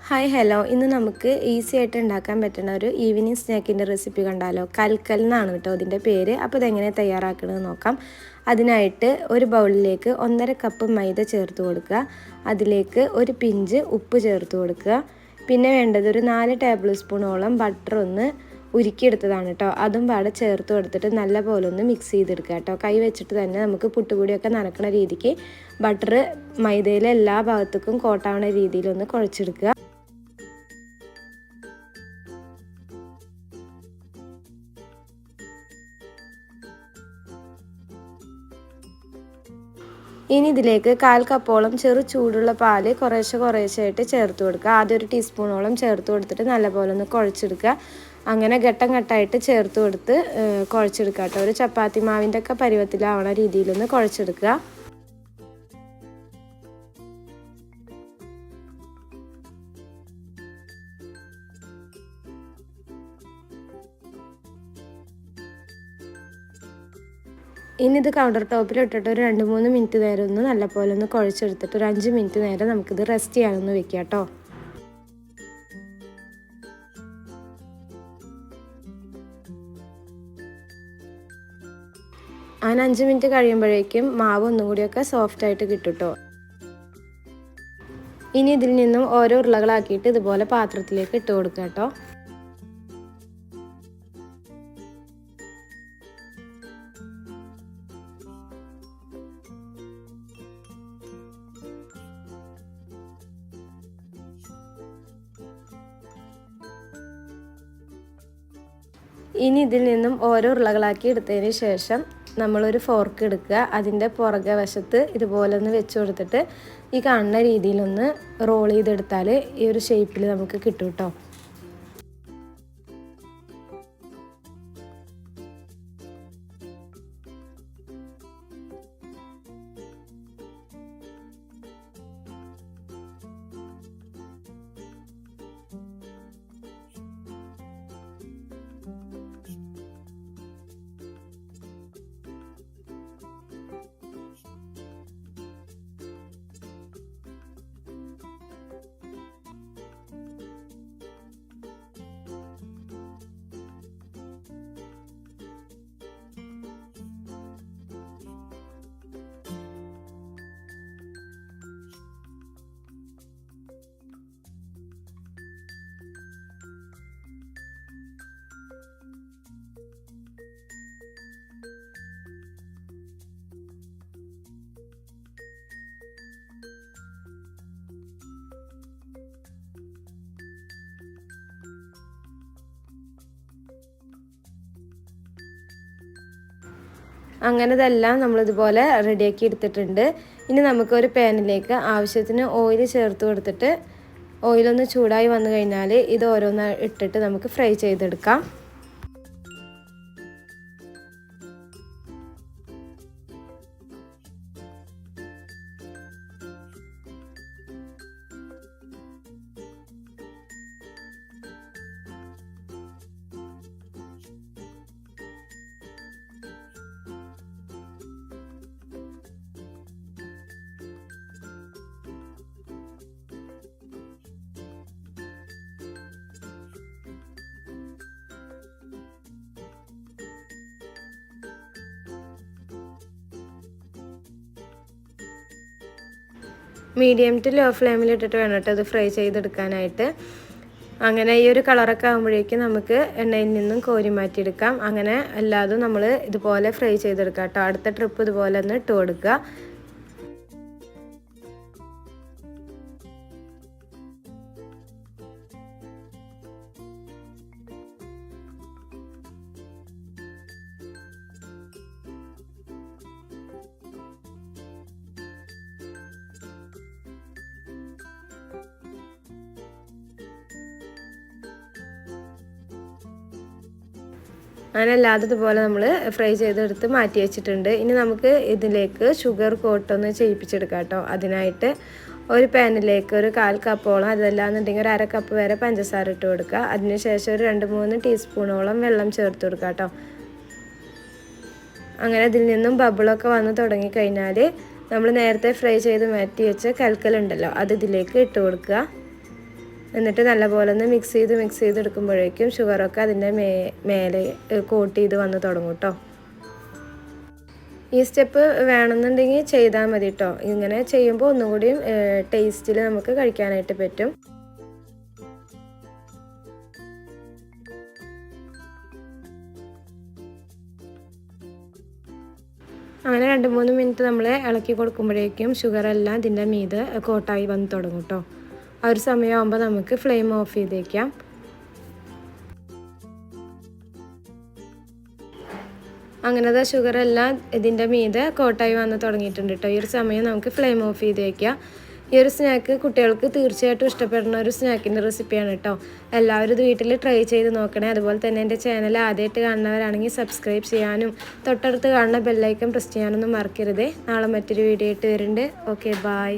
Hi hello, ഇന്ന് നമുക്ക് easy ആയിട്ട് ഉണ്ടാക്കാൻ പറ്റുന്ന ഒരു ഈവനിങ് സ്നാക്കിൻ്റെ റെസിപ്പി കണ്ടാലോ. കൽക്കൽ എന്നാണ് കേട്ടോ അതിൻ്റെ പേര്. അപ്പോൾ ഇതെങ്ങനെ തയ്യാറാക്കണമെന്ന് നോക്കാം. അതിനായിട്ട് ഒരു ബൗളിലേക്ക് 1.5 കപ്പ് മൈദ ചേർത്ത് കൊടുക്കുക. അതിലേക്ക് ഒരു പിഞ്ച് ഉപ്പ് ചേർത്ത് കൊടുക്കുക. പിന്നെ വേണ്ടത് ഒരു 4 ടേബിൾ സ്പൂണോളം ബട്ടർ ഒന്ന് ഉരുക്കിയെടുത്തതാണ് കേട്ടോ. അതും പാടെ ചേർത്ത് കൊടുത്തിട്ട് നല്ല പോലെ ഒന്ന് മിക്സ് ചെയ്തെടുക്കുക കേട്ടോ. കൈ വെച്ചിട്ട് തന്നെ നമുക്ക് പുട്ടുപൊടിയൊക്കെ നനക്കുന്ന രീതിക്ക് ബട്ടർ മൈദയിലെ എല്ലാ ഭാഗത്തേക്കും കോട്ടാവുന്ന രീതിയിലൊന്ന് കുഴച്ചെടുക്കുക. ഇനി ഇതിലേക്ക് 1/4 കപ്പോളം ചെറു ചൂടുള്ള പാല് കുറേശ്ശെയായിട്ട് ചേർത്ത് കൊടുക്കുക. ആദ്യം ഒരു ടീസ്പൂണോളം ചേർത്ത് കൊടുത്തിട്ട് നല്ലപോലെ ഒന്ന് കുഴച്ചെടുക്കുക. അങ്ങനെ ഘട്ടം ഘട്ടമായിട്ട് ചേർത്ത് കൊടുത്ത് കുഴച്ചെടുക്കുക കേട്ടോ. ഒരു ചപ്പാത്തി മാവിൻ്റെ ഒക്കെ പരുവത്തിലാവണ രീതിയിലൊന്ന് കുഴച്ചെടുക്കുക. ഇനി ഇത് കൗണ്ടർ ടോപ്പിൽ ഇട്ടിട്ട് ഒരു 2-3 മിനിറ്റ് നേരം ഒന്ന് നല്ലപോലെ ഒന്ന് കുഴച്ചെടുത്തിട്ട് ഒരു 5 മിനിറ്റ് നേരം നമുക്കിത് റെസ്റ്റ് ചെയ്യാനൊന്ന് വെക്കാം കേട്ടോ. അങ്ങനെ 5 മിനിറ്റ് കഴിയുമ്പോഴേക്കും മാവ് ഒന്നും കൂടിയൊക്കെ സോഫ്റ്റായിട്ട് കിട്ടും കേട്ടോ. ഇനി ഇതിൽ നിന്നും ഓരോ ഉരുളകളാക്കിയിട്ട് ഇതുപോലെ പാത്രത്തിലേക്ക് ഇട്ട് കൊടുക്കുക കേട്ടോ. ഇനി ഇതിൽ നിന്നും ഓരോ ഉരുളകളാക്കി എടുത്തതിന് ശേഷം നമ്മളൊരു ഫോർക്ക് എടുക്കുക. അതിൻ്റെ പുറകെ വശത്ത് ഇതുപോലെ ഒന്ന് വെച്ച് കൊടുത്തിട്ട് ഈ കാണുന്ന രീതിയിലൊന്ന് റോൾ ചെയ്തെടുത്താൽ ഈ ഒരു ഷേപ്പിൽ നമുക്ക് കിട്ടും കേട്ടോ. അങ്ങനെ ഇതെല്ലാം നമ്മളിതുപോലെ റെഡിയാക്കി എടുത്തിട്ടുണ്ട്. ഇനി നമുക്കൊരു പാനിലേക്ക് ആവശ്യത്തിന് ഓയിൽ ചേർത്ത് കൊടുത്തിട്ട് ഓയിലൊന്ന് ചൂടായി വന്നു കഴിഞ്ഞാൽ ഇത് ഓരോന്ന് ഇട്ടിട്ട് നമുക്ക് ഫ്രൈ ചെയ്തെടുക്കാം. മീഡിയം ടു ലോ ഫ്ലെയിമിൽ ഇട്ടിട്ട് വേണം കേട്ടോ ഇത് ഫ്രൈ ചെയ്തെടുക്കാനായിട്ട്. അങ്ങനെ ഈ ഒരു കളറൊക്കെ ആകുമ്പോഴേക്കും നമുക്ക് എണ്ണയിൽ നിന്നും കോരി മാറ്റിയെടുക്കാം. അങ്ങനെ എല്ലാതും നമ്മൾ ഇതുപോലെ ഫ്രൈ ചെയ്തെടുക്കാം കേട്ടോ. അടുത്ത ട്രിപ്പ് ഇതുപോലെ ഒന്ന് ഇട്ട് കൊടുക്കുക. അങ്ങനെ അല്ലാതെ ഇതുപോലെ നമ്മൾ ഫ്രൈ ചെയ്തെടുത്ത് മാറ്റി വെച്ചിട്ടുണ്ട്. ഇനി നമുക്ക് ഇതിലേക്ക് ഷുഗർ കോട്ടൊന്ന് ചെയ്യിപ്പിച്ചെടുക്കാം കേട്ടോ. അതിനായിട്ട് ഒരു പാനിലേക്ക് ഒരു 1/4 കപ്പോളം, അതല്ലാന്നുണ്ടെങ്കിൽ ഒരു 1/2 കപ്പ് വരെ പഞ്ചസാര ഇട്ട് കൊടുക്കുക. അതിനുശേഷം ഒരു 2-3 ടീസ്പൂണോളം വെള്ളം ചേർത്ത് കൊടുക്കുക കേട്ടോ. അങ്ങനെ ഇതിൽ നിന്നും ബബിളൊക്കെ വന്ന് തുടങ്ങിക്കഴിഞ്ഞാൽ നമ്മൾ നേരത്തെ ഫ്രൈ ചെയ്ത് മാറ്റി വെച്ച കൽക്കലുണ്ടല്ലോ അത് ഇതിലേക്ക് ഇട്ട് കൊടുക്കുക. എന്നിട്ട് നല്ലപോലെ ഒന്ന് മിക്സ് ചെയ്തെടുക്കുമ്പോഴേക്കും ഷുഗറൊക്കെ അതിൻ്റെ മേലെ കോട്ട് ചെയ്ത് വന്ന് തുടങ്ങും കേട്ടോ. ഈ സ്റ്റെപ്പ് വേണമെന്നുണ്ടെങ്കിൽ ചെയ്താൽ മതി കേട്ടോ. ഇങ്ങനെ ചെയ്യുമ്പോൾ ഒന്നുകൂടിയും ടേസ്റ്റിൽ നമുക്ക് കഴിക്കാനായിട്ട് പറ്റും. അങ്ങനെ 2-3 മിനിറ്റ് നമ്മൾ ഇളക്കി കൊടുക്കുമ്പോഴേക്കും ഷുഗറെല്ലാം ഇതിൻ്റെ മീതെ കോട്ടായി വന്ന് തുടങ്ങും കേട്ടോ. ആ ഒരു സമയമാകുമ്പോൾ നമുക്ക് ഫ്ലെയിം ഓഫ് ചെയ്തേക്കാം. അങ്ങനെ ഷുഗറെല്ലാം ഇതിൻ്റെ മീതെ കോട്ടായി വന്ന് തുടങ്ങിയിട്ടുണ്ട് കേട്ടോ. ഈ ഒരു സമയം നമുക്ക് ഫ്ലെയിം ഓഫ് ചെയ്ത് വയ്ക്കാം. ഈ ഒരു സ്നാക്ക് കുട്ടികൾക്ക് തീർച്ചയായിട്ടും ഇഷ്ടപ്പെടുന്ന ഒരു സ്നാക്കിൻ്റെ റെസിപ്പിയാണ് കേട്ടോ. എല്ലാവരും ഇത് വീട്ടിൽ ട്രൈ ചെയ്ത് നോക്കണേ. അതുപോലെ തന്നെ എൻ്റെ ചാനൽ ആദ്യമായിട്ട് കാണുന്നവരാണെങ്കിൽ സബ്സ്ക്രൈബ് ചെയ്യാനും തൊട്ടടുത്ത് കാണുന്ന ബെല്ലൈക്കൺ പ്രസ് ചെയ്യാനൊന്നും മറക്കരുതേ. നാളെ മറ്റൊരു വീഡിയോ ആയിട്ട് വരുന്നുണ്ട്. Okay, by.